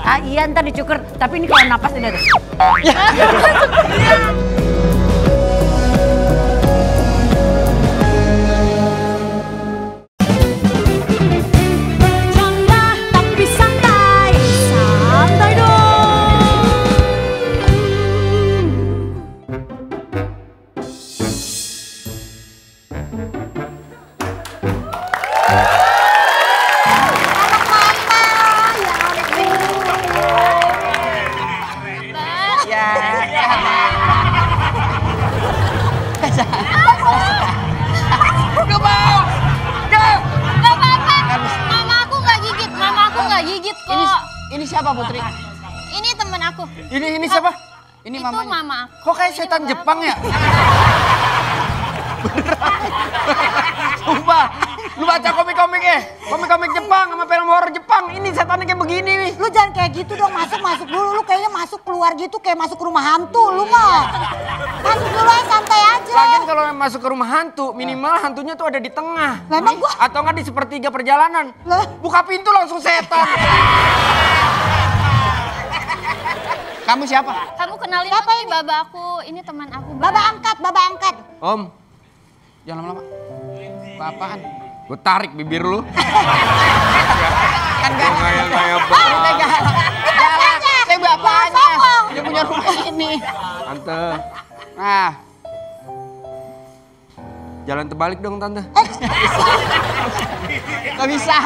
Ah iya ntar dicukur, tapi ini kalau napas ini ada. Ini siapa Putri? Ini temen aku. Ini siapa? Ini itu mamanya. mama aku. Kok kayak setan Jepang ya? Sumpah, lu baca komik-komiknya? Komik-komik Jepang sama film horor Jepang. Ini setannya kayak begini nih. Lu jangan kayak gitu dong, masuk dulu. Lu kayaknya masuk keluar gitu kayak masuk ke rumah hantu lu mah. Masuk dulu aja santai aja. Lagian kalau masuk ke rumah hantu, minimal hantunya tuh ada di tengah. Lah emang gua? Atau nggak di sepertiga perjalanan. Lah? Buka pintu langsung setan. Kamu siapa? Kamu kenalin Siapa ini baba aku. Ini teman aku. Baba angkat. Om, jangan lama-lama. Apaan? Gue tarik bibir lu. Kan galak. Kayak banget. Galak. Saya bapaknya. Dia punya rumah ini. Tante. Nah. Jalan terbalik dong Tante. Gak bisa.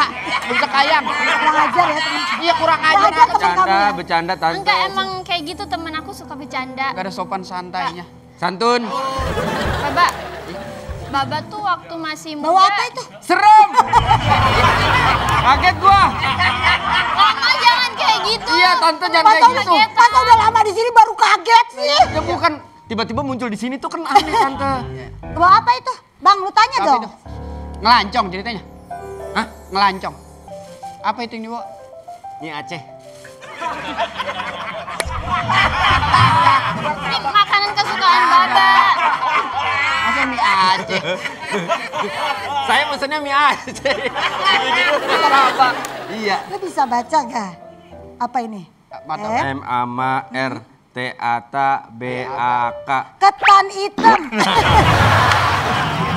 Bisa kayang. Kurang ajar ya temen. Iya kurang ajar. Bercanda Tante. Enggak, emang kayak gitu temen aku suka bercanda. Gak ada sopan santainya. Santun. Baba tuh waktu masih muda. Bawa apa itu? Serem. Kaget gua. Mama jangan kayak gitu. Iya Tante jangan kayak gitu. Masa udah lama di sini baru kaget sih? Ya bukan tiba-tiba muncul di sini tuh kan aneh Tante. Bawa apa itu? Bang, lu tanya Apa dong. itu? Ngelancong ceritanya. Hah? Ngelancong. Apa itu yang dibawa? Ini Aceh. Ini makanan kesukaan Baba. Masa mie Aceh? Saya pesennya mie Aceh. Apa? Iya. Lu bisa baca gak? Apa ini? M-A-M-A-R-T-A-T-B-A-K. Ketan hitam.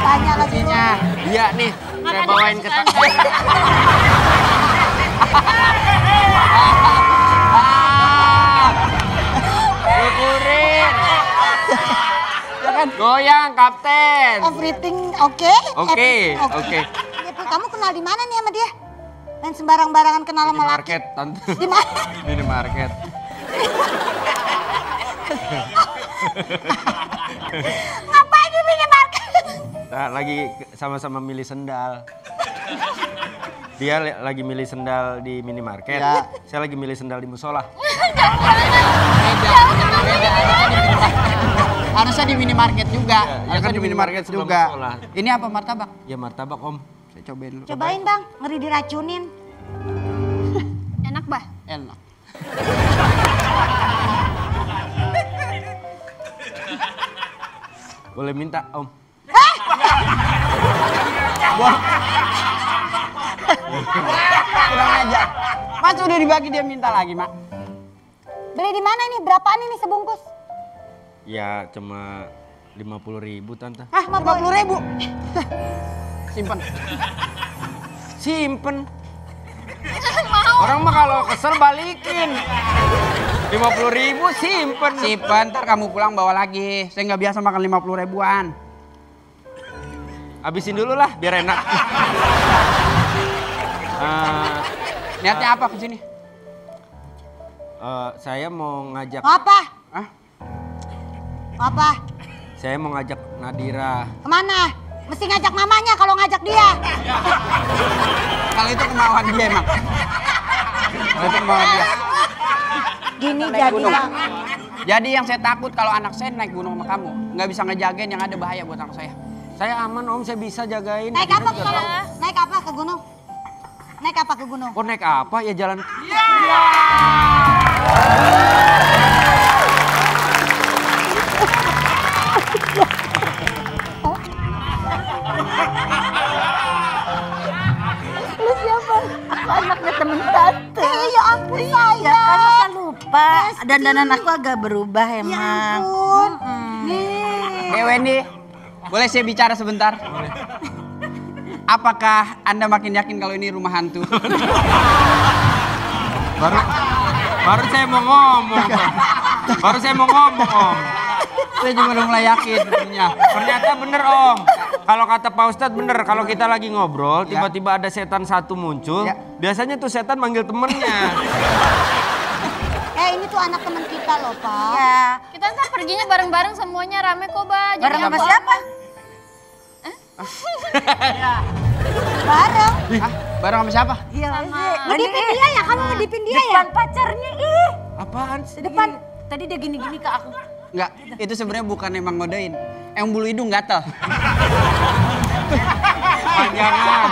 Tanya lagi lu. Iya nih, saya bawain ketan. Syukurin. Goyang, Kapten. Everything oke? Oke. Kamu kenal di mana nih sama dia? Main sembarang-barangan kenal sama laki. Minimarket, Tante. Di mana? Minimarket. Ngapain di minimarket? Nah, lagi sama-sama milih sendal. Dia lagi milih sendal di minimarket. Ya. Saya lagi milih sendal di musola. Beda. Harusnya di minimarket juga. Ya kan di minimarket juga. Musola. Ini apa martabak? Ya martabak Om. Saya cobain dulu. Cobain Bang, ngeri diracunin. Enak bah? Enak. Boleh minta Om? Kurang aja. Mas udah dibagi dia minta lagi Mak. Beli di mana ini? Berapaan ini sebungkus? Ya cuma 50.000 Tante. Hah, 50.000? Simpen. Orang mah kalau kesel balikin. 50.000 simpen. Simpen, ntar kamu pulang bawa lagi. Saya nggak biasa makan 50 ribuan. Habisin dulu lah biar enak. Niatnya apa kesini? Saya mau ngajak. Apa? Hah? Apa? Saya mau ngajak Nadira. Kemana? Mesti ngajak mamanya kalau ngajak dia. Kalau itu kemauan dia emang. Kalau itu kemauan dia. Gini jadi Bang. Jadi yang saya takut kalau anak saya naik gunung sama kamu. Nggak bisa ngejagain yang ada bahaya buat anak saya. Saya aman Om, saya bisa jagain. Naik apa ke gunung? Naik apa ke gunung? Naik apa ke gunung? Oh naik apa? Ya jalan. Lu siapa? Aku anaknya temen tante. Ya ampun sayang. Pak, dandanan aku agak berubah Ya emang. ampun. Nih. Wendy, boleh saya bicara sebentar? Apakah Anda makin yakin kalau ini rumah hantu? Baru saya mau ngomong. Baru saya mau ngomong, Om. Saya juga udah mulai yakin sebenarnya. Ternyata bener, Om. Kalau kata Pak Ustadz bener, kalau kita lagi ngobrol, tiba-tiba ada setan satu muncul, biasanya tuh setan manggil temennya. Ini tuh anak teman kita loh, Pak. Ya. Kita ntar perginya bareng-bareng semuanya rame kok, Bah. Jadi Bareng sama apa-apa. siapa? Bareng. Hah? Bareng sama siapa? Iya, Ngedipin dia ya, kamu ngedipin dia ya? Depan pacarnya, ih. Apaan sih? Depan. Tadi dia gini-gini ke aku. Enggak, itu sebenarnya bukan emang ngodain. Emang bulu hidung gatel. Jangan.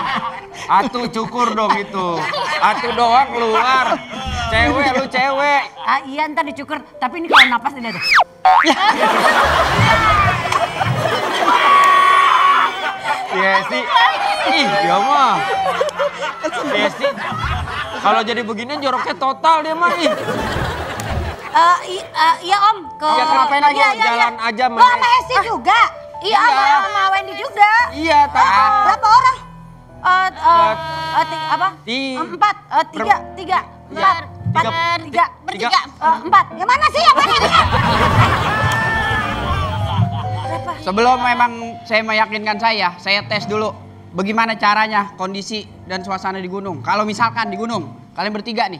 Atu cukur dong itu. Atu doang keluar. Cewek lu cewek. Ah, iya ntar dicukur, tapi ini kalau napas tidak ada. Yesi. Ih, dia mah. Yesi. Kalau jadi beginian joroknya total dia mah. Ih. Iya Om, ke... Ya ngapain aja Iya, jalan aja Lo sama Hesti juga? Iya, sama Wendy juga. Iya, tanpa. Berapa orang? Apa? Empat, tiga, Iya. bertiga, empat. Yang mana sih? Yang mana? Sebelum memang saya meyakinkan saya tes dulu bagaimana caranya kondisi dan suasana di gunung. Kalau misalkan di gunung, kalian bertiga nih,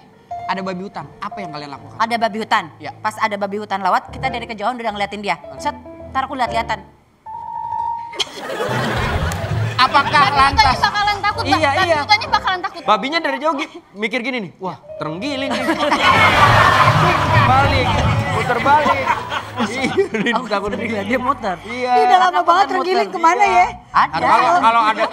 ada babi hutan, apa yang kalian lakukan? Ada babi hutan. Ya. Pas ada babi hutan lewat, kita dari kejauhan udah ngeliatin dia. Set, ntar aku lihat-lihatan. Apakah Babi hutannya lantas? bakalan takut, Bah. Iya, Babi iya. hutannya bakalan takut. Babinya dari jauh mikir gini nih. Wah, terenggiling nih. Balik, puter balik. Iya, takut Dia muter. Iya. Ih, udah lama banget terenggiling kemana ya? Ada. Kalau ada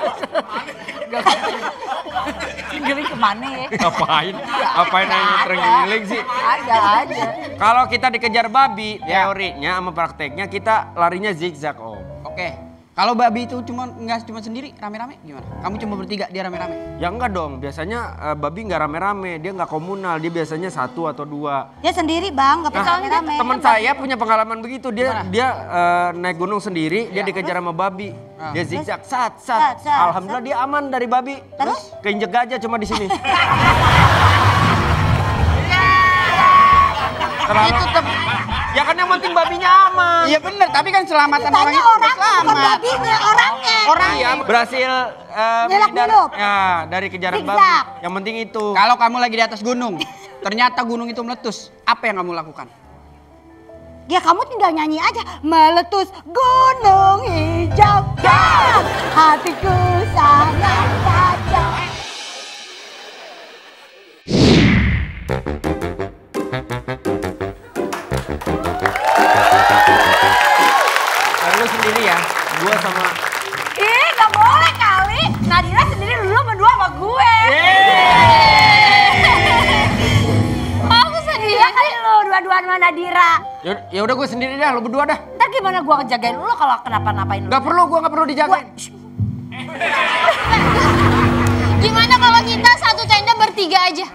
Terenggiling kemana ya? ngapain nanya terenggiling sih? Ada aja. Kalau kita dikejar babi, teorinya sama prakteknya kita larinya zigzag, Om. Oke. Kalau babi itu nggak cuma sendiri, rame-rame gimana? Kamu cuma bertiga, dia rame-rame. Ya enggak dong, biasanya babi nggak rame-rame, dia nggak komunal, dia biasanya 1 atau 2. Dia sendiri bang, gak pernah rame-rame. Teman saya punya pengalaman begitu, dia naik gunung sendiri, dia dikejar sama babi, dia zigzag, sat. Alhamdulillah dia aman dari babi. Terus? Keinjek aja cuma di sini. Ya kan yang penting babinya aman. Iya bener, tapi kan selamatan orang Tanya itu orang, bukan selamat. babinya, orangnya. Iya, berhasil Nyelak hidup. ya, dari kejaran Zigzag. babi. Yang penting itu. Kalau kamu lagi di atas gunung, ternyata gunung itu meletus, apa yang kamu lakukan? Ya kamu tinggal nyanyi aja. Meletus gunung hijau dan hatiku sangat kacau. Lu sendiri ya, gua sama. Ih, gak boleh kali. Nadira sendiri dulu berdua sama gue. Aku sendiri. Iya kali lu dua-duaan sama Nadira. Ya udah gue sendiri dah, lu berdua dah. Ntar gimana gue ngejagain lu kalau kenapa-napain lu? Gak perlu, gua nggak perlu dijagain. Gimana kalau kita satu tenda bertiga aja?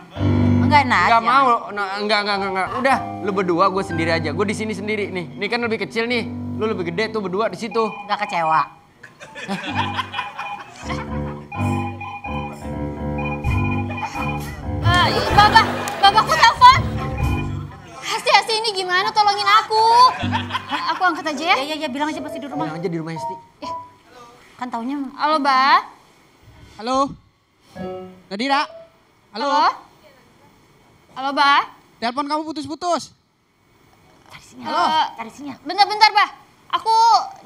Enggak enak. Gak mau, enggak. Udah, lu berdua, gue sendiri aja. Gue di sini sendiri nih. Ini kan lebih kecil nih. Lu lebih gede tuh berdua di situ. Gak kecewa. Bapakku telepon. Hesti ini gimana? Tolongin aku. Aku angkat aja ya. Ya bilang aja pasti di rumah. Bilang aja di rumah Hesti. Kan taunya. Halo, Bah. Halo? Nadira? Halo? Halo, Bah. Telepon kamu putus-putus. Cari sinyal. Halo. Cari sinyal. Bentar, Bah. Aku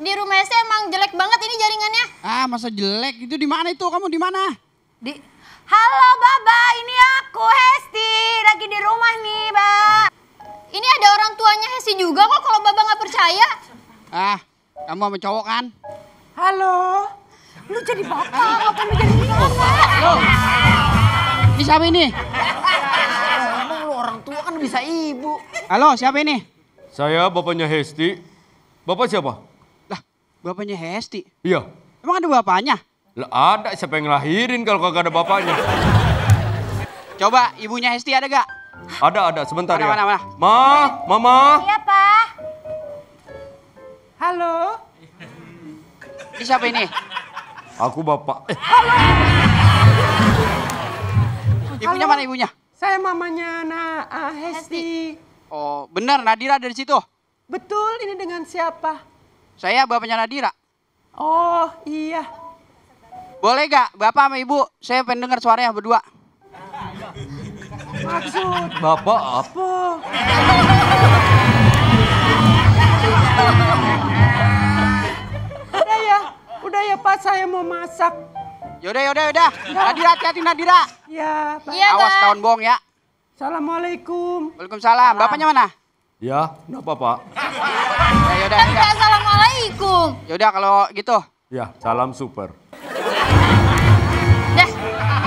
di rumah Hesti emang jelek banget ini jaringannya. Ah, masa jelek? Itu di mana itu? Kamu di mana? Halo Baba, ini aku Hesti. Lagi di rumah nih, Ba. Ini ada orang tuanya Hesti juga kok kalau Baba nggak percaya. Ah, kamu sama cowok kan? Halo. Lu jadi bapak, ngapain lu jadi mama? Ini siapa ini? Emang lu orang tua kan bisa ibu. Halo, siapa ini? Saya bapaknya Hesti. Bapak siapa? Lah, bapaknya Hesti. Iya. Emang ada bapaknya? Lah ada, siapa yang ngelahirin kalau kagak ada bapaknya? Coba ibunya Hesti ada gak? Ada, sebentar ya. Mana? Mama. Iya, Pak. Halo. Ini siapa ini? Aku bapak. Ibunya mana ibunya? Saya mamanya Hesti. Oh, benar Nadira ada di situ. Betul, ini dengan siapa? Saya bapaknya Nadira. Oh, iya. Boleh gak bapak sama ibu? Saya pengen dengar suaranya berdua. Maksud Bapak apa? apa? Udah ya Pak, saya mau masak. Yaudah. Nadira, hati-hati Nadira. Ya, Pak. Iya, Awas Bang. tahun bohong ya. Assalamualaikum. Waalaikumsalam. Bapaknya mana? Ya, kenapa Pak? Yaudah. Assalamualaikum. Yaudah kalau gitu. Ya, salam super. Dah,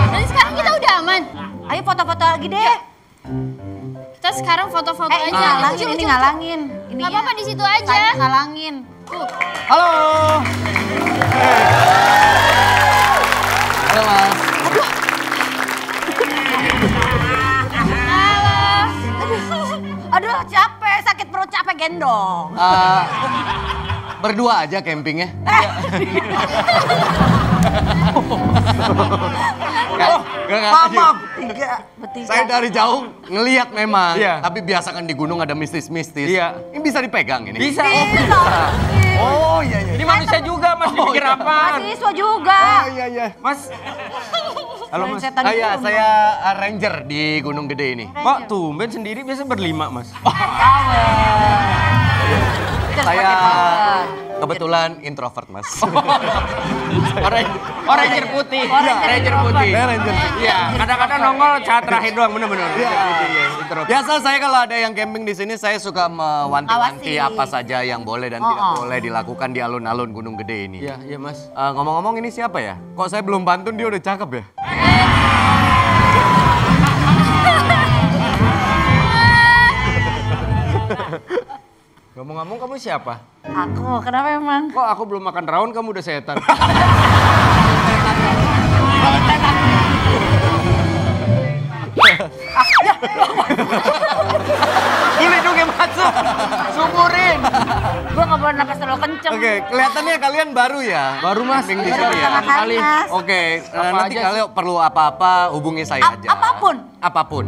dan sekarang kita udah aman. Ayo foto-foto lagi deh. Kita sekarang foto-foto Ini aja. ngalangin, ini Ujung-ujung. ngalangin. Ini Gak apa-apa di situ aja. ngalangin. Tuh. Halo. Halo Mas. Aduh, capek, sakit perut, capek gendong. Berdua aja campingnya. Maaf. Tiga, bertiga. Saya dari jauh ngelihat memang, Iya. tapi biasa kan di gunung ada mistis-mistis. Iya. Ini bisa dipegang ini. Bisa. Oh iya. Ini manusia juga Mas, dipikir apaan? Mahasiswa juga. Iya. Mas. Halo Mas. Setan Saya gunung. saya ranger di Gunung Gede ini. Pak, tumben sendiri biasa berlima Mas. Saya kebetulan introvert Mas. Ranger putih. Ranger putih. Saya ranger. Iya, kadang-kadang nongol saat terakhir doang, bener-bener. Biasa saya kalau ada yang camping di sini saya suka mewanti-wanti Awasi. apa saja yang boleh dan tidak boleh dilakukan di alun-alun Gunung Gede ini. Iya Mas. Ngomong-ngomong ini siapa ya? Kok saya belum pantun dia udah cakep ya? Ngomong-ngomong kamu siapa? Aku, kenapa emang? Kok aku belum makan rawon kamu udah setan? Ini dong yang masuk. Sumurin. Gue gak boleh nafas terlalu kenceng. Oke, kelihatannya kalian baru ya? Baru Mas. Camping di sini ya? Pertama kali, Mas. Oke, Apa nanti aja kalau perlu apa-apa hubungi saya aja. Apapun? Apapun.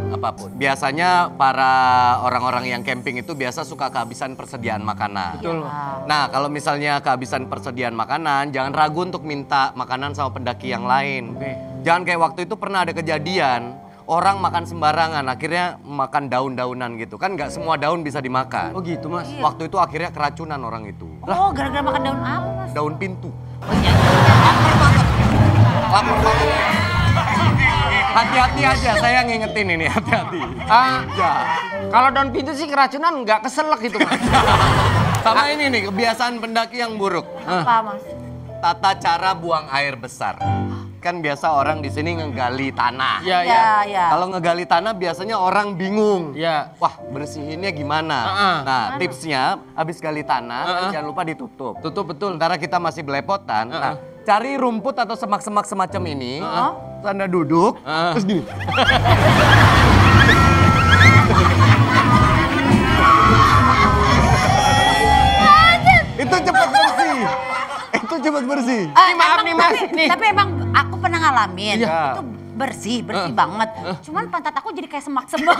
Biasanya para orang-orang yang camping itu biasa suka kehabisan persediaan makanan. Betul. Nah, kalau misalnya kehabisan persediaan makanan, jangan ragu untuk minta makanan sama pendaki yang lain. Oke. Jangan kayak waktu itu pernah ada kejadian, orang makan sembarangan, akhirnya makan daun-daunan gitu. Kan nggak semua daun bisa dimakan. Oh gitu Mas. Waktu itu akhirnya keracunan orang itu. Oh, gara-gara makan daun apa, Mas? Daun pintu. Oh, iya. Lapar banget. Hati-hati aja, saya ngingetin ini, hati-hati. Ya. Kalau daun pintu sih keracunan nggak keselak gitu Mas. Sama ini nih, kebiasaan pendaki yang buruk. Apa, Mas? Tata cara buang air besar. Kan biasa orang di sini ngegali tanah. Iya. Ya. Kalau ngegali tanah biasanya orang bingung. Iya. Wah, bersihinnya gimana? Nah, tipsnya habis gali tanah jangan lupa ditutup. Tutup betul. Sementara kita masih belepotan. Nah, cari rumput atau semak-semak semacam ini. Anda duduk, terus gini. Itu cepat bersih. Itu cepat bersih. Maaf nih Mas. Nih. Tapi emang aku pernah ngalamin. Iya. Itu bersih banget. Cuman pantat aku jadi kayak semak-semak.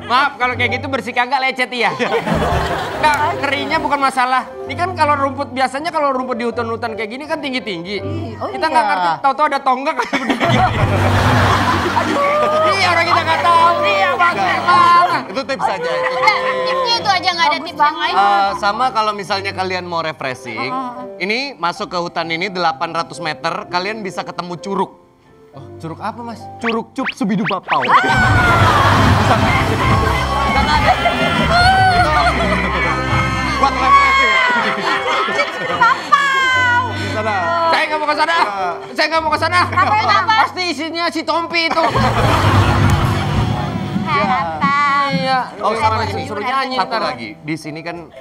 Maaf kalau kayak gitu bersih kagak lecet ya. Nggak, keringnya bukan masalah. Ini kan kalau rumput biasanya kalau rumput di hutan-hutan kayak gini kan tinggi-tinggi. Oh Kita nggak iya. ngerti, tahu-tahu ada tonggak kayak begini. Iya orang kita nggak tahu. Iya Bang. Itu tips saja. Itu. Udah, tipsnya itu aja nggak ada tips yang lain. Sama kalau misalnya kalian mau refreshing, ini masuk ke hutan ini 800 meter, kalian bisa ketemu curug. Oh, curug apa Mas? Curug cup subidu bapau. Buat refreshing. Di sana. Saya nggak mau ke sana. Saya nggak mau ke sana. Kenapa? Pasti isinya si Tompi itu. Harapan. Iya. Oh, sama Suruh- ini. suruh nyanyi Satu ntar. lagi. Di sini kan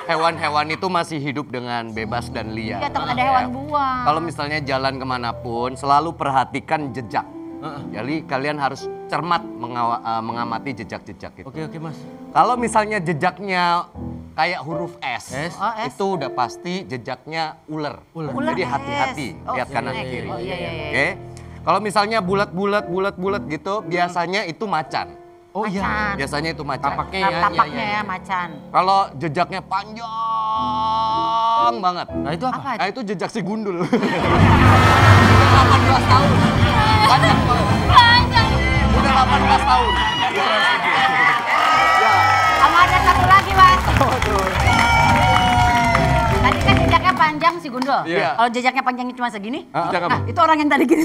hewan-hewan itu masih hidup dengan bebas dan liar. Iya, takut ada hewan buang. Kalau misalnya jalan kemanapun, selalu perhatikan jejak. Jadi kalian harus cermat mengamati jejak-jejak itu. Oke Mas. Kalau misalnya jejaknya kayak huruf S, Oh, S. itu udah pasti jejaknya ular. Ular Jadi S. hati-hati Oh, lihat kanan snake. kiri. Oh, iya. Oke. Kalau misalnya bulat gitu, biasanya itu macan. Oh iya. Macan. Biasanya itu macan. Tapaknya Nah, ya. tapaknya ya macan. Kalau jejaknya panjang banget. Nah itu apa? Nah itu jejak si gundul. 18 tahun. Panjang banget. Udah 18 tahun. Sama ada satu lagi, Mas. Tadi kan jejaknya panjang si Gundul. Iya. Kalau jejaknya panjangnya cuma segini, Jejak apa? itu orang yang tadi gini.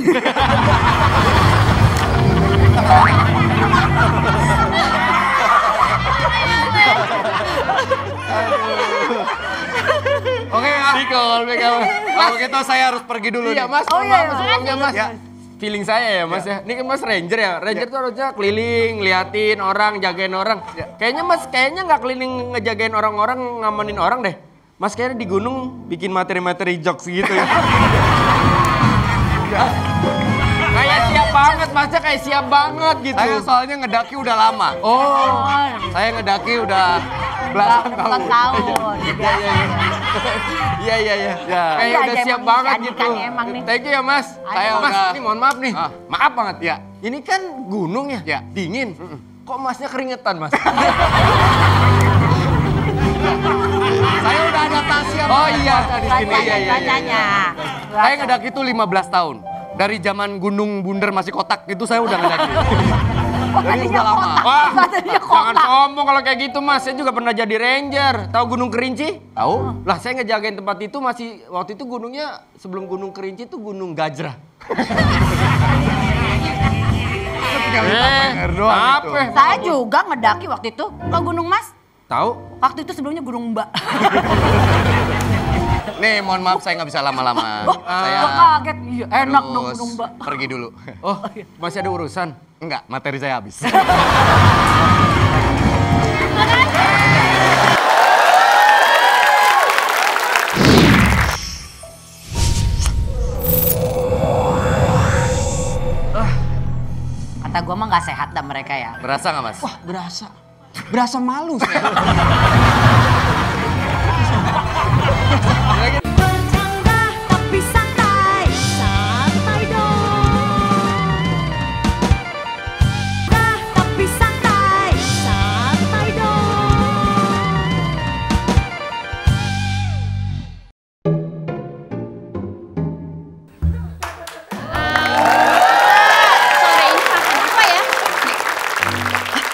Oke, Pikul. Kalau gitu saya harus pergi dulu Iya nih. Mas, Oh, iya, Mas, iya. sebelumnya Mas. Ya. Feeling saya ya Mas ya. Ini kan Mas Ranger ya. Ranger tuh harusnya keliling, liatin orang, jagain orang. Kayaknya Mas nggak keliling ngejagain orang-orang, ngamanin orang deh. Mas kayaknya di gunung bikin materi-materi jokes gitu ya. Kayak siap banget, Masnya kayak siap banget gitu. Saya soalnya ngedaki udah lama. Oh. Saya ngedaki udah belasan tahun. tahun. Iya. Ya. Kayak Iya, udah aja siap emang banget isi gitu. adikannya emang nih. Thank you ya Mas. Saya Mas, udah- ini mohon maaf nih. Ah. Maaf banget. Ya. Ini kan gunung ya? Ya. Dingin. Kok Masnya keringetan Mas? Saya udah adaptasi sama Oh iya. cuaca di sini. Cuacanya. Saya ngedaki itu 15 tahun. Dari zaman Gunung Bunder masih kotak itu saya udah ngedaki. Jadi udah lama. Wah, Badannya jangan kotak. sombong kalau kayak gitu Mas. Saya juga pernah jadi ranger. Tahu Gunung Kerinci? Tahu? Lah saya ngejagain tempat itu masih waktu itu gunungnya sebelum Gunung Kerinci itu Gunung Gajrah. Apa? Saya juga ngedaki waktu itu ke Gunung Mas. Tahu? Waktu itu sebelumnya Gunung Mbak. Nih, mohon maaf saya nggak bisa lama-lama. Saya Gua kaget. Iya, enak dong harus Gunung Mbak. pergi dulu. Oh, masih ada urusan. Enggak, materi saya habis. Kata gua mah nggak sehat dah mereka ya. Berasa nggak Mas? Wah, berasa. Berasa malu saya. Bercanda tapi santai, santai dong. Tapi santai, santai dong. Sore ini makan apa ya?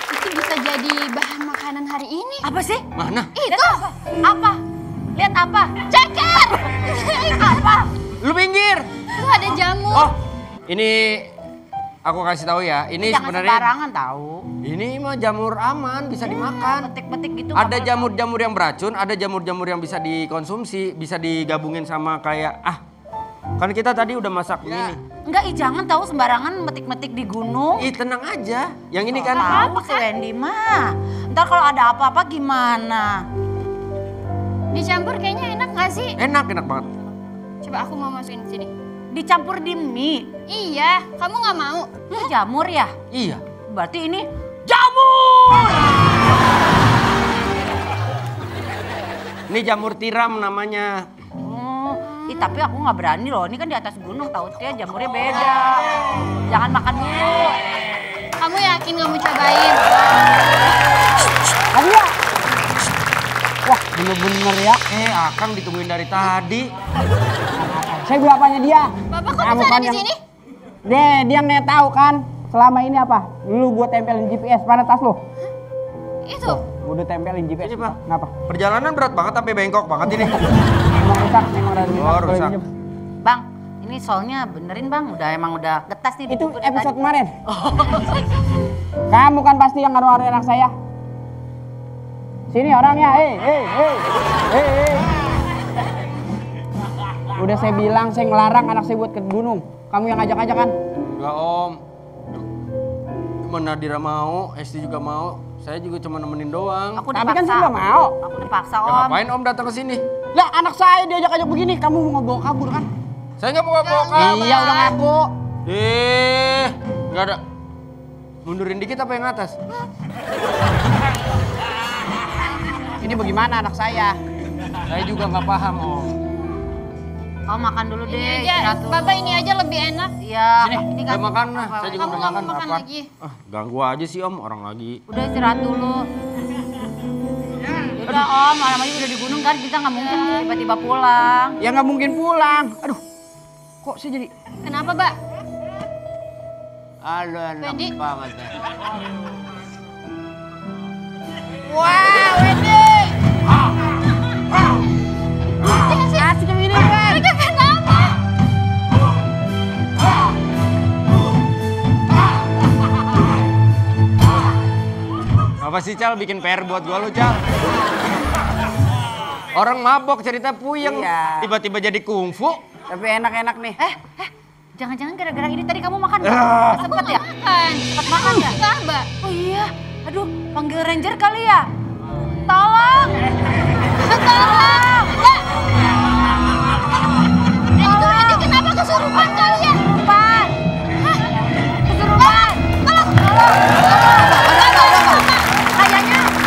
Itu bisa jadi bahan makanan hari ini. Apa sih? Mana? Itu Apa? Lihat apa? ceker. Apa? Lu minggir. Itu ada jamur. Oh, ini aku kasih tahu ya. Ini Jangan sebenarnya sembarangan tahu. ini mah jamur aman, bisa dimakan. Petik-petik gitu. nggak Ada boleh jamur-jamur yang beracun, ada jamur-jamur yang bisa dikonsumsi, bisa digabungin sama kayak kan kita tadi udah masak ini. tahu. Enggak, jangan tahu sembarangan metik-metik di gunung. Ih, tenang aja. Yang ini kan Tahu si Wendy mah. Ntar kalau ada apa-apa gimana? Dicampur kayaknya enak gak sih? enak banget. Coba aku mau masukin ke sini. Dicampur di mie. Iya, kamu nggak mau? Itu jamur ya? Iya. Berarti ini jamur. Ini jamur tiram namanya. Tapi aku nggak berani loh. Ini kan di atas gunung, takutnya jamurnya beda. Jangan makan dulu. Kamu yakin nggak mau cobain? Ayo. Wah, bener-bener ya. Akang ditungguin dari tadi. Saya beli apanya dia? Bapak kok Kamu bisa kan ada di yang- sini? Dia yang nggak tahu kan. Selama ini apa? Dulu gua tempelin GPS pada tas lu. Itu. Gua udah tempelin GPS. Ini, Pak. Kenapa? Perjalanan berat banget sampai bengkok banget ini. Emang rusak, emang udah rusak. Oh, Boleh rusak. pinjem. Bang, ini soalnya benerin bang. Emang udah getas nih. Itu dipukul episode tadi. kemarin. Kamu kan pasti yang ngaruh anak saya. Sini orangnya, hei. Udah saya bilang, saya ngelarang anak saya buat ke gunung. Kamu yang ngajak-ngajak kan? Enggak om. Cuma Nadira mau, Esti juga mau. Saya juga cuma nemenin doang. Aku Tapi kan dipaksa. saya nggak mau. Aku dipaksa Ya, om. ngapain om datang ke sini? Lah anak saya diajak-ajak begini, kamu mau bawa kabur kan? Saya nggak mau bawa kabur. Iya udah ngaku. Nggak ada. Mundurin dikit apa yang atas? Ini bagaimana anak saya? Saya juga nggak paham, Om. Kau makan dulu deh, Ini aja, istirahat dulu. Bapak ini aja lebih enak. Iya, Sini, ini kan. udah makan lah. Saya juga Kamu udah nggak makan. mau makan Apa? lagi? Ah, ganggu aja sih Om, orang lagi. Udah istirahat dulu. Udah Om, malam aja udah di gunung kan, kita nggak mungkin tiba-tiba pulang. Ya nggak mungkin pulang. Aduh, kok saya jadi... Kenapa, Mbak? Aduh, enak Wedi. banget ya. Wah, Wendy! Asik begini kan. Mereka kenapa? Apa sih Cal bikin PR buat gua lu Cal? Orang mabok cerita puyeng, Iya. tiba-tiba jadi kungfu. Tapi enak-enak nih. Jangan-jangan gara-gara ini tadi kamu makan nggak? Ah. Nggak sempet ya? Makan. Sempet makan nggak? Enggak, Mbak. Oh iya, aduh panggil ranger kali ya? Tolong! Tolong! Itu Wendy kenapa kesurupan kalian? Kesurupan! Kesurupan!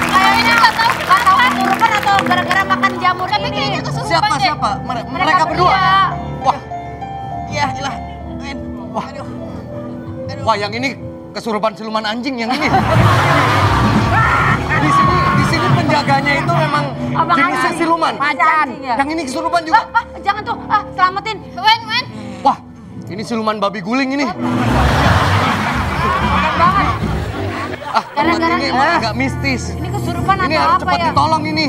Kayaknya nggak tahu kesurupan atau gara-gara makan jamur Tapi ini. kayaknya kesurupan deh. Siapa? Mereka berdua? Wah, Iya, ilah. wah yang ini kesurupan siluman anjing yang ini. Di sini penjaganya itu memang Abang jenisnya anjing. siluman. Macan. Yang ini kesurupan juga. Jangan tuh, selamatin. Wen. Wah, ini siluman babi guling ini. Tempat Gara-gara ini emang agak mistis. ini kesurupan Ini atau harus apa cepat ya? ditolong ini.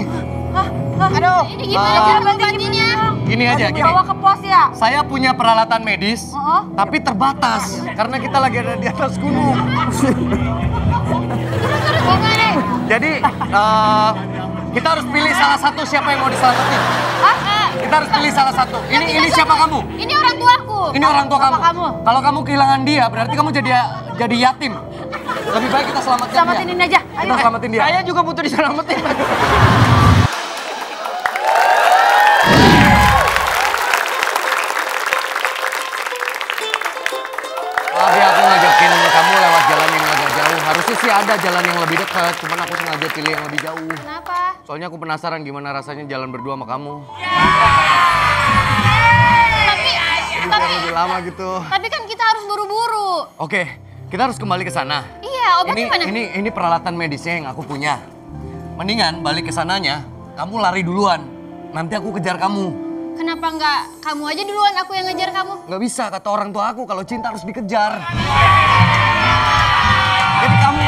Aduh, Ini gimana cara mengobatinya? Gini aja, gini. bawa ke pos ya? Saya punya peralatan medis, Oh. tapi terbatas karena kita lagi ada di atas gunung. Gimana? Jadi kita harus pilih salah satu siapa yang mau diselamatin. Kita harus pilih salah satu. Ini siapa kamu? Ini orang tuaku. Ini orang tua kamu. Bapak kamu. Kalau kamu kehilangan dia, berarti kamu jadi yatim. Lebih baik kita selamatkan Selamatin dia. ini aja. Kita selamatin dia. Saya juga butuh diselamatin. Maaf ya, aku ngajakin kamu lewat jalan yang agak jauh. Harusnya sih ada jalan yang lebih dekat, cuman aku sengaja pilih yang lebih jauh. Kenapa? Soalnya aku penasaran gimana rasanya jalan berdua sama kamu. Tapi Lebih lama gitu. tapi kan kita harus buru-buru. Oke, kita harus kembali ke sana. Iya, obatnya mana? Ini peralatan medisnya yang aku punya. Mendingan balik ke sananya, kamu lari duluan. Nanti aku kejar kamu. Kenapa nggak kamu aja duluan, aku yang ngejar kamu? Nggak bisa, kata orang tua aku, kalau cinta harus dikejar. Jadi kamu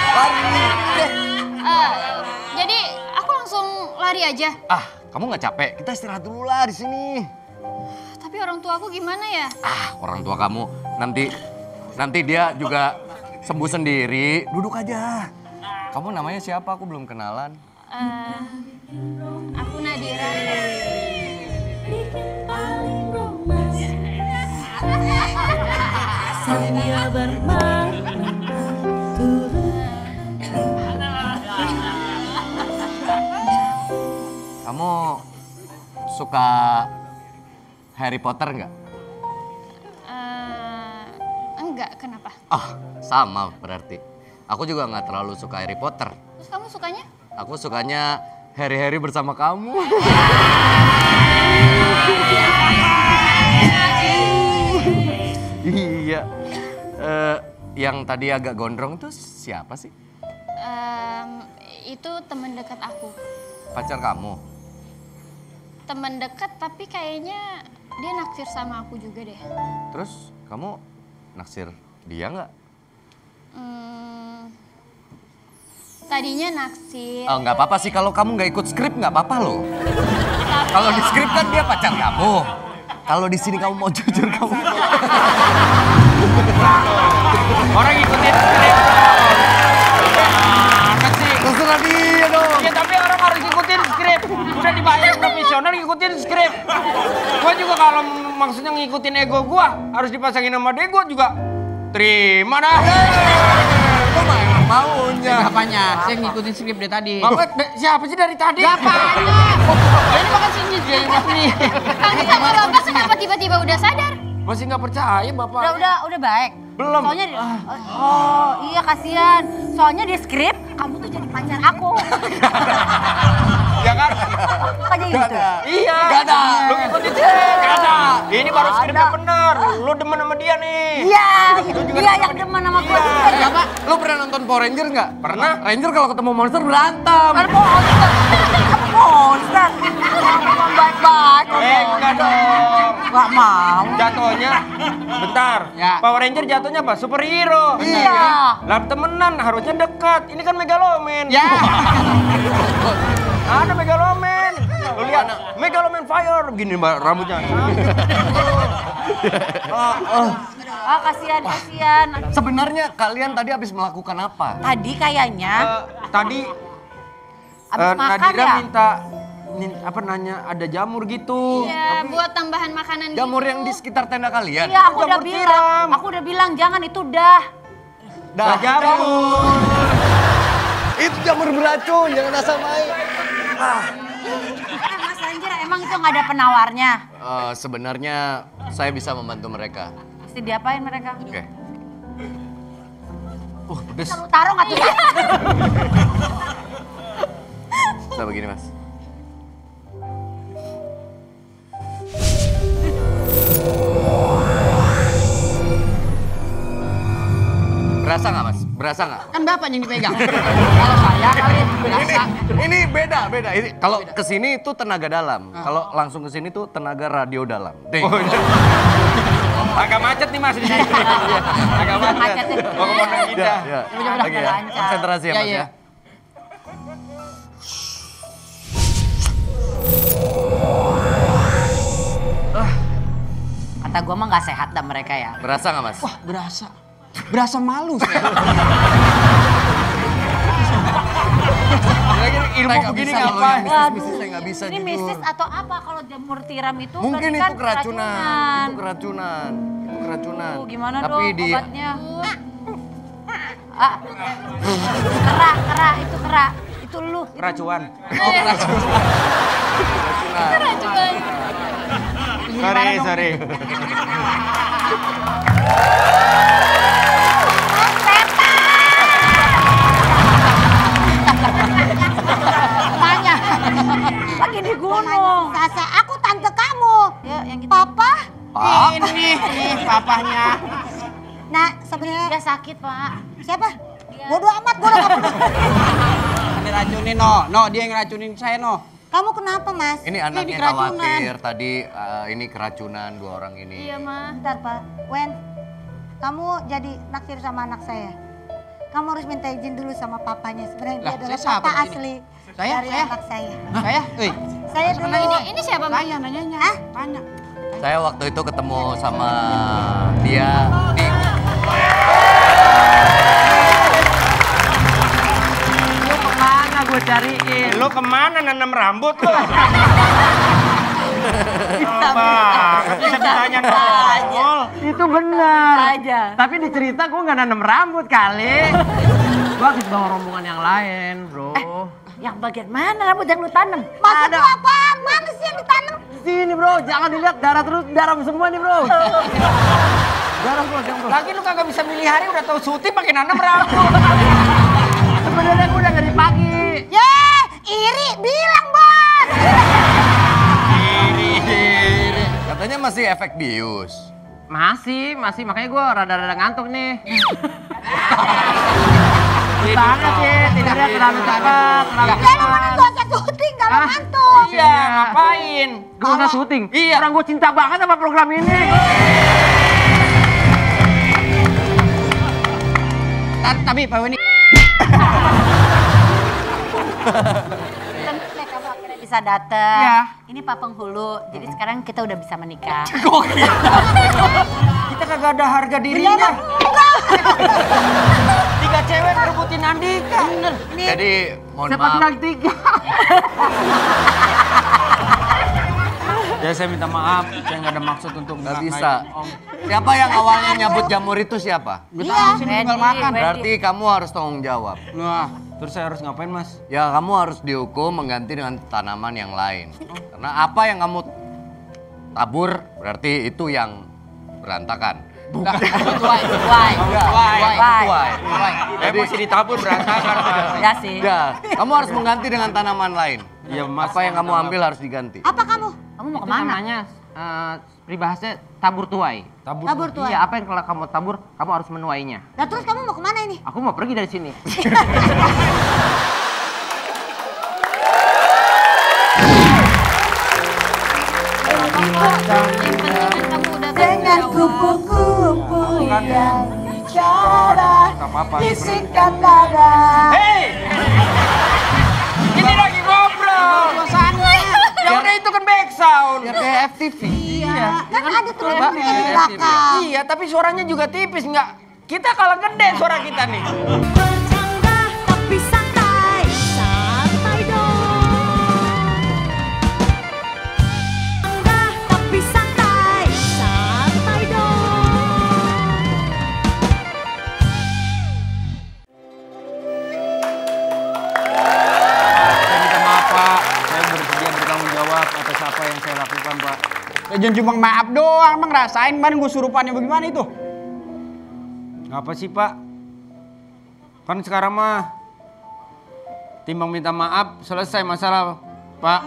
lari. Jadi aku langsung lari aja. Kamu nggak capek? Kita istirahat dulu lah di sini. Tapi orang tua aku gimana ya? Orang tua kamu nanti dia juga sembuh sendiri. Duduk aja. Kamu namanya siapa? Aku belum kenalan. Aku Nadira. Sambil bermain Kamu suka Harry Potter nggak? Enggak, kenapa? Sama berarti. Aku juga nggak terlalu suka Harry Potter. Terus kamu sukanya? Aku sukanya Harry bersama kamu. Iya. Yang tadi agak gondrong tuh siapa sih? Itu teman dekat aku. Pacar kamu? Teman dekat tapi kayaknya dia naksir sama aku juga deh. Terus kamu naksir dia nggak? Tadinya naksir. Nggak apa-apa sih kalau kamu nggak ikut skrip nggak apa-apa loh. Kalau di skrip kan dia pacar kamu. Kalau di sini kamu mau jujur kamu. Orang ikutin skrip. Terserah dia dong. Ya tapi orang harus ikutin skrip. Udah dibayar profesional ikutin skrip. Gua juga kalau maksudnya ngikutin ego gua harus dipasangin sama dia, gua juga terima dah. Kok emang maunya? Apanya? Saya ngikutin skrip dari tadi. Siapa sih dari tadi? Ini makan sini dia nih. Kamu sama Bapak kenapa tiba-tiba udah sadar? Masih nggak percaya bapak. Udah baik. Belum. Soalnya iya kasihan. Soalnya di skrip kamu tuh jadi pacar aku. Ya kan? Makanya gitu. Iya. Gak ada. Lu ngikutin dia. Gak ada. Ini baru skripnya bener. Lu demen sama dia nih. Iya, dia yang demen sama gue juga. Apa? Lu pernah nonton Power Ranger nggak? Pernah. Ranger kalau ketemu monster berantem. Kan monster. Ngomong baik-baik. Enggak dong. Gak mau. Jatuhnya, bentar. Ya. Power Ranger jatuhnya apa? Superhero. Iya. Lah temenan harusnya dekat. Ini kan Megaloman. Ya. Ada Megaloman. Lu lihat, Megaloman Fire. Begini mbak rambutnya. Kasihan. Sebenarnya kalian tadi habis melakukan apa? Tadi kayaknya Tadi abis makan Nadira ya? minta nanya ada jamur gitu. Iya, buat tambahan makanan Jamur gitu. yang di sekitar tenda kalian? Iya, aku udah jamur bilang. tiram. Aku udah bilang jangan itu dah. Dah jamur. Itu jamur beracun, jangan asal main. Mas Ranger, emang itu nggak ada penawarnya? Sebenarnya saya bisa membantu mereka. Pasti diapain mereka? Oke. Pedes. Lu taruh nggak tuh? Bisa begini mas. Berasa nggak mas? Berasa nggak? Kan bapaknya yang dipegang. Kalau saya kali berasa. Ini beda. Ini kalau kesini itu tenaga dalam. Kalau langsung kesini tuh tenaga radio dalam. Ding. Agak macet nih mas di sini. Agak macet. Mau ke Pondok Indah. Ya. Udah Lagi ya. lancar. Konsentrasi ya mas ya. Kata gua mah nggak sehat dah mereka ya. Berasa nggak mas? Wah, berasa. Berasa malu saya. Lagi ilmu begini ngapain? Mistis saya nggak bisa Ini jujur. mistis atau apa kalau jamur tiram itu? Mungkin berarti itu kan keracunan. Itu keracunan. Itu keracunan. Gimana Tapi dong di obatnya? Kera, itu kera. Itu lu. Keracuan. keracunan. Sorry. Tanya. Lagi di gunung. Sasa, aku tante kamu. Ya, yang gitu. Papa? Ini papahnya. Nah, sebenarnya Dia sakit, Pak. siapa? Bodoh amat, gue udah gak peduli. Kan diracunin, no. Dia yang ngeracunin saya, no. Kamu kenapa, Mas? Ini anaknya keracunan. khawatir tadi ini keracunan dua orang ini. Iya, Ma. Bentar, Pak. Wen, kamu jadi naksir sama anak saya. Kamu harus minta izin dulu sama papanya. Sebenarnya dia Lah, adalah saya siapa papa di sini? asli Saya? dari Saya? anak saya. Saya? Saya dulu. Ini siapa, Ma? Saya nanyanya. Hah? Tanya. Saya waktu itu ketemu sama dia di Lu kemana gue cariin? Lu kemana nanam rambut lu? Apa? Bisa ditanya nongol. Itu benar. Aja. Tapi di cerita gue nggak nanam rambut kali. Gue habis bawa rombongan yang lain, bro. Yang bagian mana rambut yang lu tanam? Maksud lu apa? Mana sih yang ditanam? Sini bro, jangan dilihat darah terus, darah semua nih bro. Darah bro, jangan bro. Lagi lu kagak bisa milih hari udah tahu cuti pakai nanam rambut. Sebenarnya gue udah dari pagi. Ye, iri, bilang bos. katanya masih efek bius. Masih, makanya gue rada-rada ngantuk nih. Gimana sih, tidurnya terlalu cepat, terlalu Ya lu mana cepat. gak usah syuting kalau ngantuk. Iya, ngapain? Gak usah syuting. Iya. Orang gue cinta banget sama program ini. Tapi Pak Weni. Kamu akhirnya bisa datang. Iya. Ini Pak Penghulu, jadi sekarang kita udah bisa menikah. Kita kagak ada harga dirinya. Tiga cewek ngerebutin Andika. Jadi mohon Siapa maaf. bilang tiga? Ya saya minta maaf, saya nggak ada maksud untuk Nggak bisa. Siapa yang awalnya nyabut jamur itu siapa? Iya. Sini tinggal makan. Berarti kamu harus tanggung jawab. Nah, Terus saya harus ngapain mas? Ya kamu harus dihukum mengganti dengan tanaman yang lain. Karena apa yang kamu tabur berarti itu yang berantakan. Tuai. Masih ditabur berantakan. Ya sih. Ya, kamu harus mengganti dengan tanaman lain. Iya, Mas. Apa yang kamu ambil harus diganti. Apa kamu? Kamu mau Itu kemana? namanya peribahasanya tabur tuai. Tabur tuai. Iya, apa yang kalau kamu tabur, kamu harus menuainya. Nah terus kamu mau kemana ini? Aku mau pergi dari sini. Dengan kupu-kupu yang bicara, bisikan nada. Hei! Ini lagi ngobrol. Yang udah itu kan back sound. Ya kayak FTV. Iya, kan ada temennya di belakang. Iya, tapi suaranya juga tipis nggak? Kita kalah gede suara kita nih. Bercanda tapi santai, santai dong. Bercanda tapi santai, santai dong. Saya minta maaf Pak, saya bersedia bertanggung jawab atas apa yang saya lakukan Pak. Jangan cuma maaf doang, emang rasain kemarin gue surupannya bagaimana itu? Apa sih Pak? Kan sekarang mah timbang minta maaf selesai masalah Pak.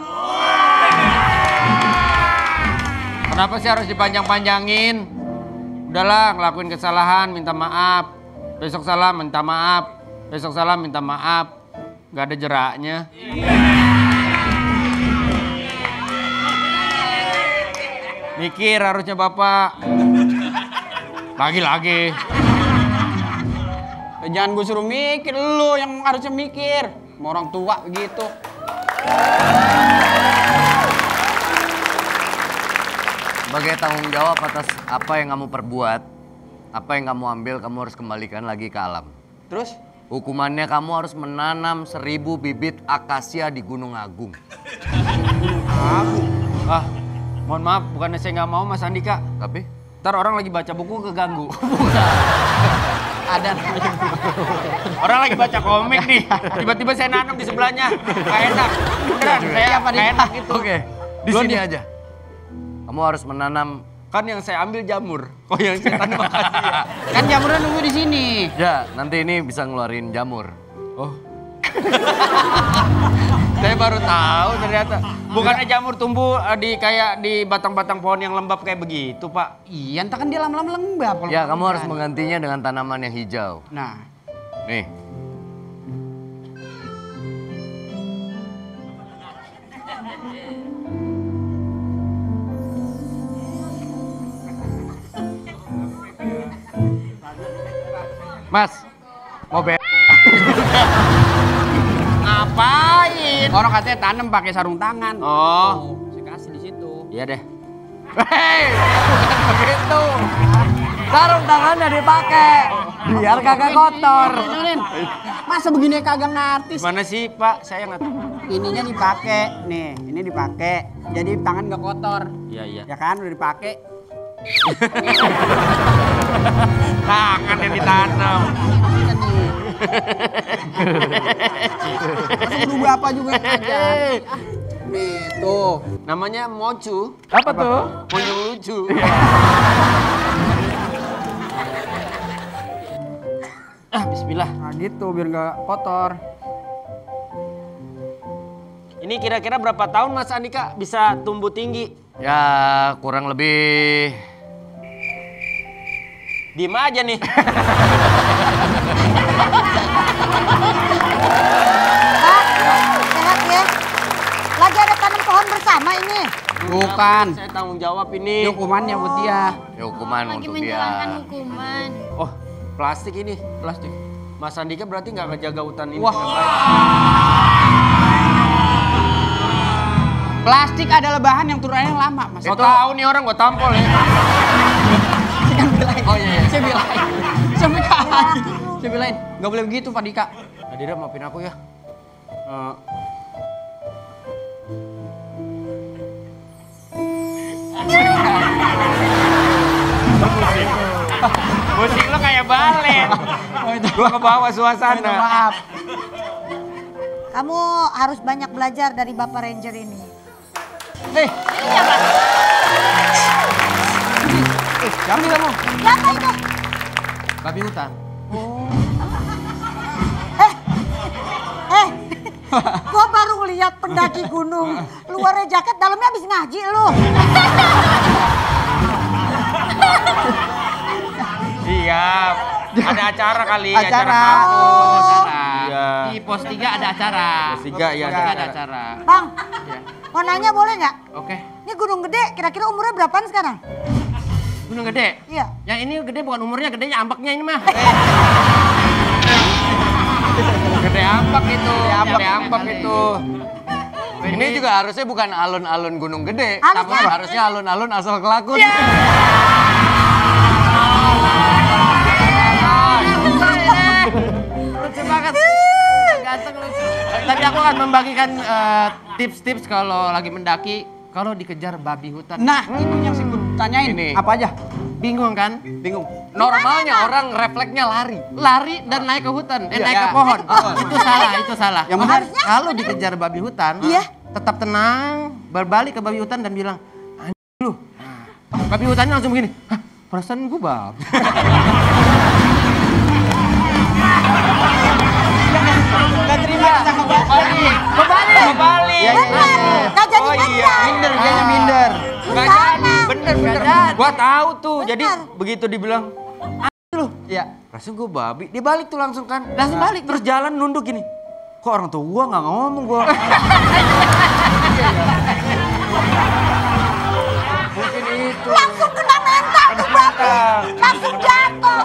Kenapa sih harus dipanjang-panjangin? Udahlah ngelakuin kesalahan minta maaf. Besok salah minta maaf. Besok salah minta maaf. Gak ada jeraknya. Mikir harusnya Bapak. Lagi-lagi. Jangan gue suruh mikir, lu yang harusnya mikir. Sama orang tua gitu. Sebagai tanggung jawab atas apa yang kamu perbuat, apa yang kamu ambil, kamu harus kembalikan lagi ke alam. Terus? Hukumannya kamu harus menanam 1000 bibit akasia di Gunung Agung. Ah, mohon maaf, bukannya saya nggak mau Mas Andika. Tapi? Ntar orang lagi baca buku keganggu. Ada. Orang lagi baca komik nih, tiba-tiba saya nanam di sebelahnya. Gak enak. Beneran, saya gak enak gitu. Oke, di sini aja. Kamu harus menanam. Kan yang saya ambil jamur. Oh yang saya tanam akasia. Kan jamurnya nunggu di sini. Ya, nanti ini bisa ngeluarin jamur. Oh. Saya baru tahu ternyata. Bukannya jamur tumbuh di kayak di batang-batang pohon yang lembab kayak begitu, Pak. Iya, entah kan dia lama-lama lembab. Ya, kamu harus menggantinya dengan tanaman yang hijau. Nah. Nih. Mas, mau Ngapain? Orang katanya tanam pakai sarung tangan. Oh. Saya kasih di situ. Iya deh. Hei, bukan begitu. Sarung tangannya dipakai, biar kagak kotor. Masa begini kagak ngerti? Mana sih, Pak? Saya nggak tahu. Ininya dipakai, nih, ini dipakai. Jadi tangan nggak kotor. Iya, iya. Ya kan, udah dipakai. Tangan yang ditanam. Masuk bapak juga aja. Nih, tuh. Namanya mocu. Apa tuh? Monyong lucu. Bismillah. Nah gitu, biar nggak kotor. Ini kira-kira berapa tahun Mas Andika bisa tumbuh tinggi? Ya, kurang lebih. Diem aja nih. Pak, sehat ya. Lagi ada tanam pohon bersama ini. Bukan. Saya tanggung jawab Ini ini. hukumannya buat dia. Ya, hukuman Lagi untuk menjalankan dia. hukuman. Oh, plastik ini. Plastik. Mas Andika berarti nggak ngejaga hutan ini. Wah. dengan baik. Plastik adalah bahan yang turunannya lama, Mas. Gua tahu nih orang gua tampol ya. Oh iya, saya bilain. Saya bilain. Saya bilain. Gak boleh begitu, Pak Dika. Nadira maafin aku ya. Musik lo kayak balet. Gua ke bawah suasana. Maaf. Kamu harus banyak belajar dari Bapak Ranger ini. Siapa kamu? Siapa itu? Babi hutan. Gua baru lihat pendaki gunung. Luarnya jaket, dalamnya habis ngaji lu. Iya, ada acara kali, acara Acara. kampus. Iya. Di pos 3 ada acara. Pos 3 ya Pos 3 ada ada acara. Bang, Iya. mau nanya boleh nggak? Oke. Ini gunung gede, kira-kira umurnya berapaan sekarang? Gunung gede. Iya. Yang ini gede bukan umurnya, gedenya ambaknya ini mah. Gede ampak itu, ambak. gede ampak itu. Ini juga harusnya bukan alun-alun Gunung Gede, Harusnya tapi apa? harusnya alun-alun asal kelakun. Lucu banget. Ganteng lucu. Tapi aku akan membagikan tips-tips kalau lagi mendaki kalau dikejar babi hutan. Nah, itu yang sih gue tanyain. Ini. Apa aja? Bingung kan? Bingung. Normalnya orang refleksnya lari. Lari dan naik ke hutan, Iya. naik ke pohon. Itu salah, itu salah. Yang benar. Kalau dikejar babi hutan, Iya. tetap tenang, berbalik ke babi hutan dan bilang, anjing lu. Nah, babi hutannya langsung begini, hah, perasaan gue babi. Gak terima sama Kebalik. Kebalik. Iya, iya, Bener, iya. nggak jadi Oh iya. ngejar. Minder, dia minder. Gak Sana. jadi, bener. Gua tahu tuh, jadi begitu dibilang, Iya. rasanya gue babi, dia balik tuh langsung kan. Langsung balik. Terus jalan nunduk gini. Kok orang tua gua nggak ngomong gua. Mungkin itu. Langsung kena mental tuh babi. Langsung jatuh.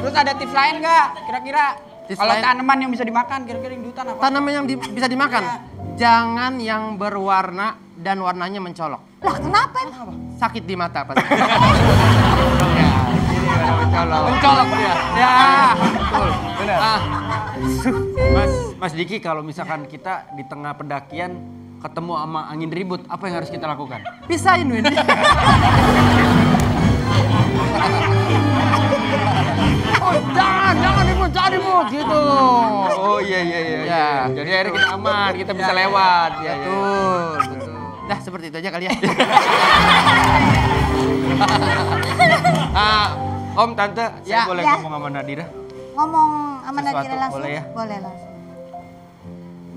Terus ada tips lain nggak? Kira-kira Tips kalau lain? tanaman yang bisa dimakan, kira-kira yang di hutan apa? Tanaman yang bisa dimakan, jangan yang berwarna dan warnanya mencolok. Lah kenapa ini? Sakit di mata pasti. Mencolok dia. Ya. Betul. Benar. Mas Diki, kalau misalkan kita di tengah pendakian ketemu sama angin ribut, apa yang harus kita lakukan? Pisahin Win. Oh, jangan ribut gitu. Oh iya. Ya. Jadi akhirnya kita aman, kita bisa lewat. Ya, Betul. Dah seperti itu aja kali ya. Om, Tante, saya Ya. boleh Ya. ngomong sama Nadira? Ngomong sama Sesuatu Nadira langsung? boleh ya? Boleh langsung.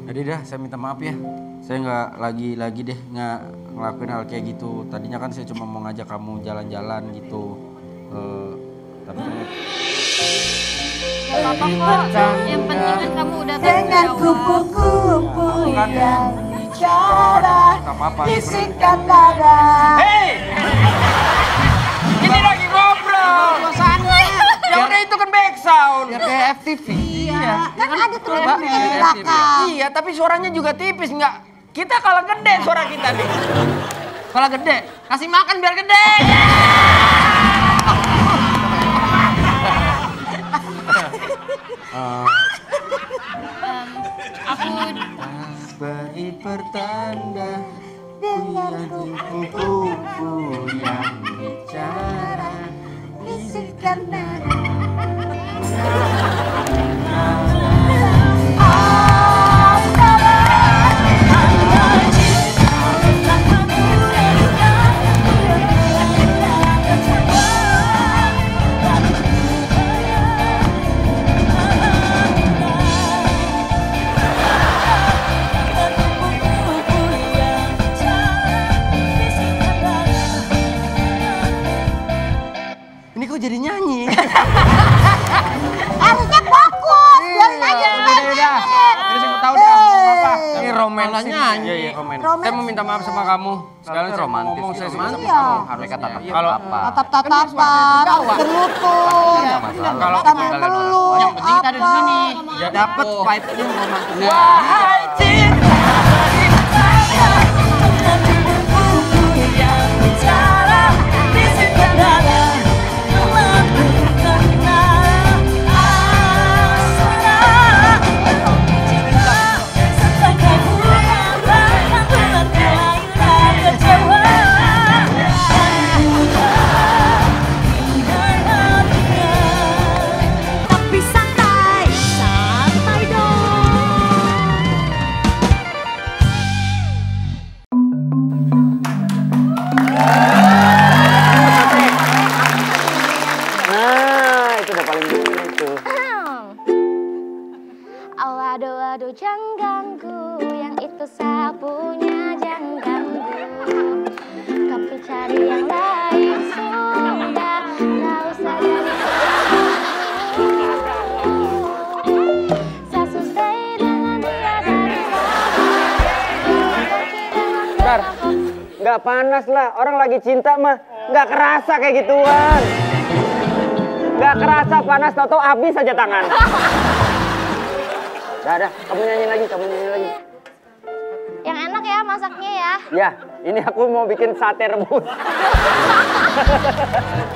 Nadira, saya minta maaf ya. Saya nggak lagi deh nggak ngelakuin hal kayak gitu. Tadinya kan saya cuma mau ngajak kamu jalan-jalan gitu. Tapi ternyata Gak apa-apa kok. Yang penting kan kamu udah tahu Dengan dari awal. kupu-kupu yang bicara, nggak apa-apa. bisikan dada. Hei! Ini lagi ngobrol. Ya udah itu kan back sound. Biar kayak FTV. Iya. Kan ada tuh Mbak, di iya, belakang. Iya, tapi suaranya juga tipis nggak? Kita kalah gede suara kita nih. Kalau gede, kasih makan biar gede. Aku Beri pertanda Dengan kupu-kupu yang bicara. bisikan dada. Ini kok jadi nyanyi? Harusnya fokus, biarin aja kita Udah. nyanyi. Terus yang tahu dah mau apa? Ini romantis. Malah nyanyi. Iya, romantis. Romantis. Saya mau minta maaf sama kamu. Sekarang saya mau romantis ngomong, gitu. saya suka sama Iya. kamu. Harus kata Kalau apa? Tatap-tatapan, berlutut, Kalau sambil meluk, Yang penting kita ada di sini. Ya, Dapat vibe-nya romantis. Wahai cinta. Tapi santai, santai dong. Aduh aduh jangan ganggu, yang itu sapunya jangan ganggu. Tapi cari yang lain sudah, gak usah jadi saya selesai dengan dia dari Bentar, nggak panas lah. Orang lagi cinta mah nggak kerasa kayak gituan. Nggak kerasa panas, tau-tau habis aja tangan. Dah, kamu nyanyi lagi, Yang enak ya masaknya ya. Ya, ini aku mau bikin sate rebus.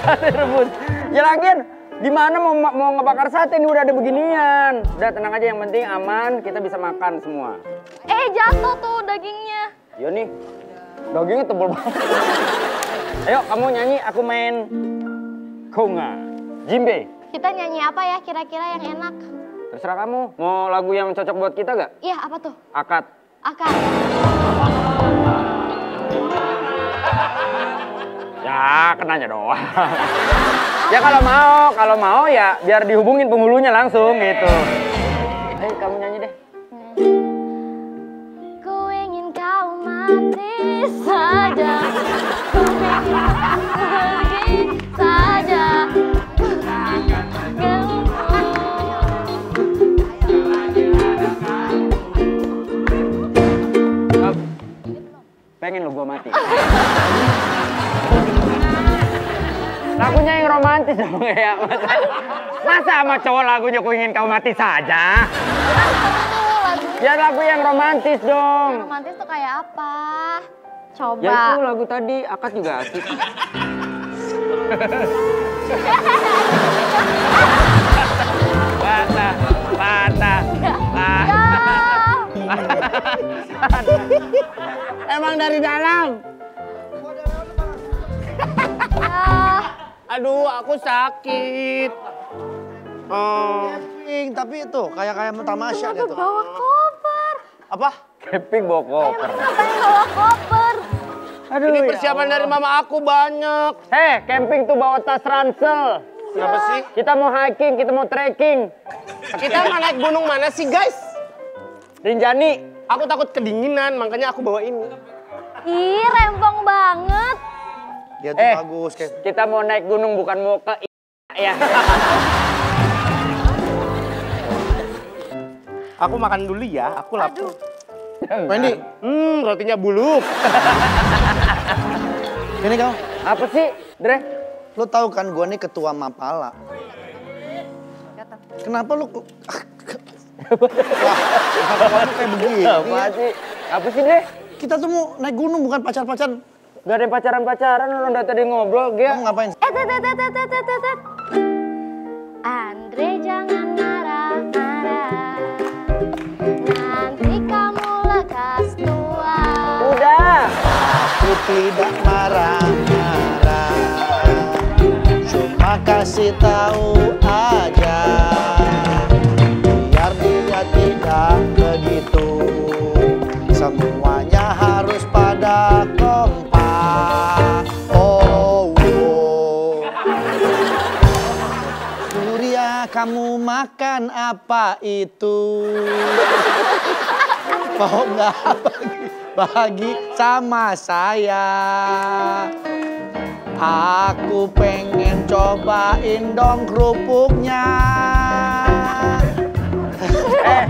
Sate rebus. Ya lagian, gimana mau ngebakar sate ini udah ada beginian. Udah tenang aja, yang penting aman, kita bisa makan semua. Jatuh tuh dagingnya. Yo nih, dagingnya tebal banget. Ayo kamu nyanyi, aku main konga, jimbe. Kita nyanyi apa ya kira-kira yang enak? Terserah kamu, mau lagu yang cocok buat kita gak? Iya, apa tuh? Akad. Akad. Ya, kenanya doang. Ya kalau mau ya biar dihubungin penghulunya langsung gitu. Hei, kamu nyanyi deh. Ku ingin kau mati saja. Ku ingin kau pergi saja. Pengen lo gua mati. Lagunya yang romantis dong ya. Masa sama cowok lagunya Ku Ingin Kau Mati Saja? Ya lagu yang romantis dong. Romantis tuh kayak apa? Coba. Ya itu lagu tadi, Akad juga asik. Patah. Emang dari dalam. Aduh, aku sakit. Camping, tapi itu kayak tamasya deh tuh. Bawa koper. Apa? Camping bawa koper. Ngapain bawa koper? Aduh, Ini persiapan dari mama aku banyak. Camping tuh bawa tas ransel. Kenapa sih? Kita mau hiking, kita mau trekking. Kita mau naik gunung mana sih, guys? Rinjani. Aku takut kedinginan, makanya aku bawa ini. Ih, rempong banget. Dia tuh bagus kayak. Kita mau naik gunung bukan mau ke ya. Aku makan dulu ya, aku lapar. Wendy, Rotinya buluk. ini kau. Apa sih, Dre? Lu tahu kan gua nih ketua Mapala. Kenapa lu Wah, kayak begini. Apa sih, Dre? Kita tuh mau naik gunung bukan pacar-pacaran. Gak ada pacaran-pacaran, orang udah tadi ngobrol, Gia. Kamu ngapain? Andre jangan marah-marah. Nanti kamu lekas tua. Udah. Aku tidak marah-marah. Cuma kasih tahu aja. Biar dia tidak begitu. Semuanya harus pada kompak. Surya, kamu makan apa itu? Mau nggak bagi sama saya? Aku pengen cobain dong kerupuknya.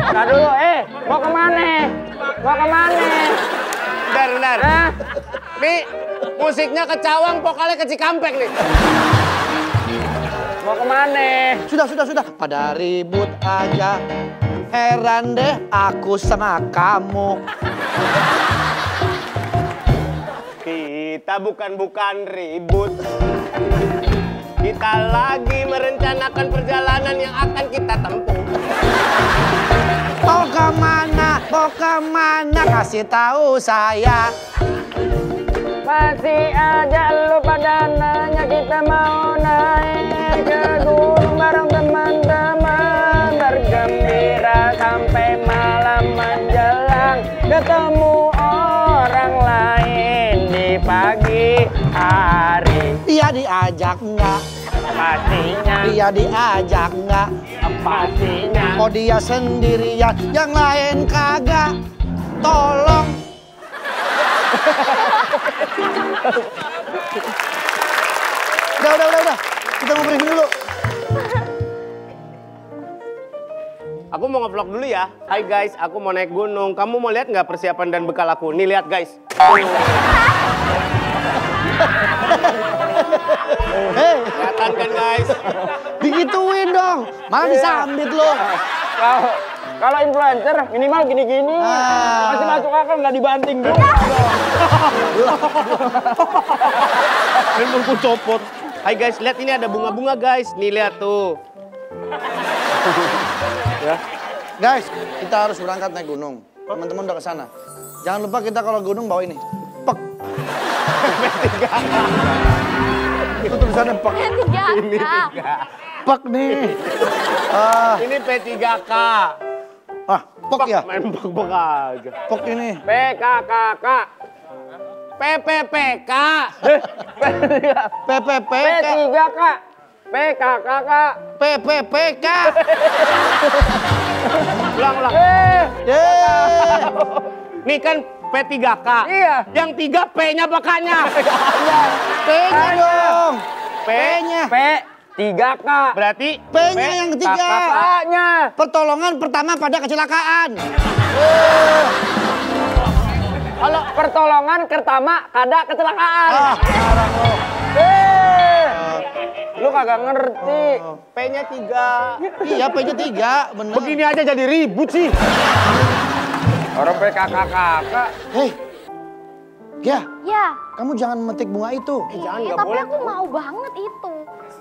Ntar dulu, mau kemana? Mau kemana? Bentar. Nih, musiknya ke Cawang, vokalnya ke Cikampek nih. Mau kemana? Sudah. Pada ribut aja. Heran deh aku sama kamu. Kita bukan ribut. Kita lagi merencanakan perjalanan yang akan kita tempuh. Mau kemana? Kasih tahu saya. Masih aja lu pada nanya kita mau naik ke gunung bareng teman-teman. Bergembira sampai malam menjelang. Ketemu orang lain di pagi hari. Dia diajak nggak? Pastinya. Dia diajak nggak? Pastinya. Oh dia sendirian, yang lain kagak. Tolong. Udah. Kita mau briefing dulu. Aku mau nge-vlog dulu ya. Hai guys, aku mau naik gunung. Kamu mau lihat nggak persiapan dan bekal aku? Nih lihat guys. Hei, Kelihatan kan guys? digituin dong. Malah disambit lo. Kalau influencer minimal gini-gini. Masih masuk akal nggak dibanting dong. Handphone copot. Hai guys, lihat ini ada bunga-bunga guys. Nih lihat tuh. Ya. Guys, kita harus berangkat naik gunung. Teman-teman udah kesana. Jangan lupa kita kalau gunung bawa ini. Pek. Itu tulisannya pek. Ini Pek nih. Ini P3K. Pek ya? Main pek aja. Pek ini. PKKK. PPPK. PPP. P3K. PKKK. PPPK. Ulang. Nih kan P3K. Iya. Yang 3 P-nya bakanya. P-nya dong. P-nya. P3K. Berarti P-nya yang ketiga. K-nya. Pertolongan pertama pada kecelakaan. Kalau pertolongan pertama kada kecelakaan. Lu kagak ngerti. P-nya 3. Iya, P-nya 3, bener. Begini aja jadi ribut sih. Orang PKKK. Hei, Gia, Ya. kamu jangan memetik bunga itu. Jangan, Iya, nggak tapi boleh. aku mau banget itu.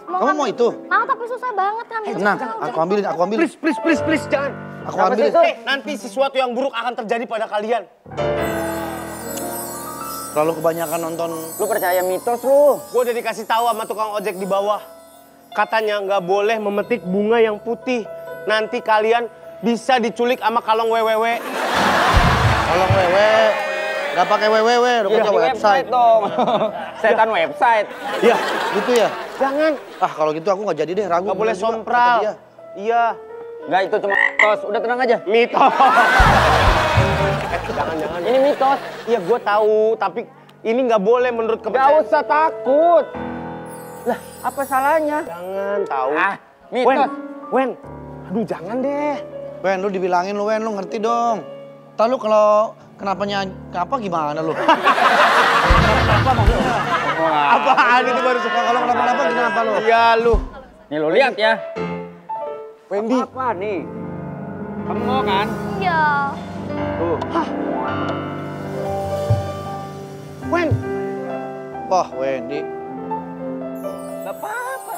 Kamu mau itu? Mau, tapi susah banget ambil. Tenang, aku ambilin. Please, jangan. Aku ambilin. Nanti sesuatu yang buruk akan terjadi pada kalian. Terlalu kebanyakan nonton. Lu percaya mitos lu? Gue udah dikasih tahu sama tukang ojek di bawah. Katanya nggak boleh memetik bunga yang putih. Nanti kalian bisa diculik sama kalong wewewe. Kalong wewe. Gak pakai www, udah pakai website dong. Setan website. Iya. Gitu ya? Jangan. Kalau gitu aku nggak jadi deh, ragu. Nggak boleh juga, kata sompral. dia. Iya. Nggak, itu cuma mitos. Udah tenang aja. Mitos. Jangan. Ini mitos. Iya, gue tahu. Tapi ini nggak boleh menurut kepercayaan. Gak usah takut. Lah, apa salahnya? Jangan tahu. Mitos. Wen. Aduh, jangan deh. Wen, lu dibilangin lu, Wen, lu ngerti dong. Ntar lu kalau kenapa gimana lu? Kenapa maksudnya? Apaan itu baru suka Kalau kenapa kenapa lu? Iya, lu. Nih lo lihat ya. Wendy. Apa nih? Kamu mau kan? Iya. Tuh. Wen. Wah, Wendy. Gak apa-apa.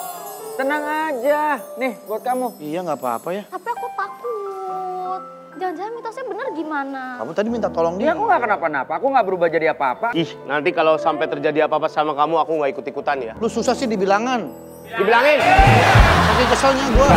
Tenang aja. Nih, buat kamu. Iya, nggak apa-apa ya. Tapi aku takut. Jangan-jangan mitosnya bener gimana? Kamu tadi minta tolong dia. Iya, aku nggak kenapa-napa. Aku nggak berubah jadi apa-apa. Ih, nanti kalau sampai terjadi apa-apa sama kamu, aku nggak ikut-ikutan ya. Lu susah sih dibilangan. Dibilangin. Saking keselnya gua.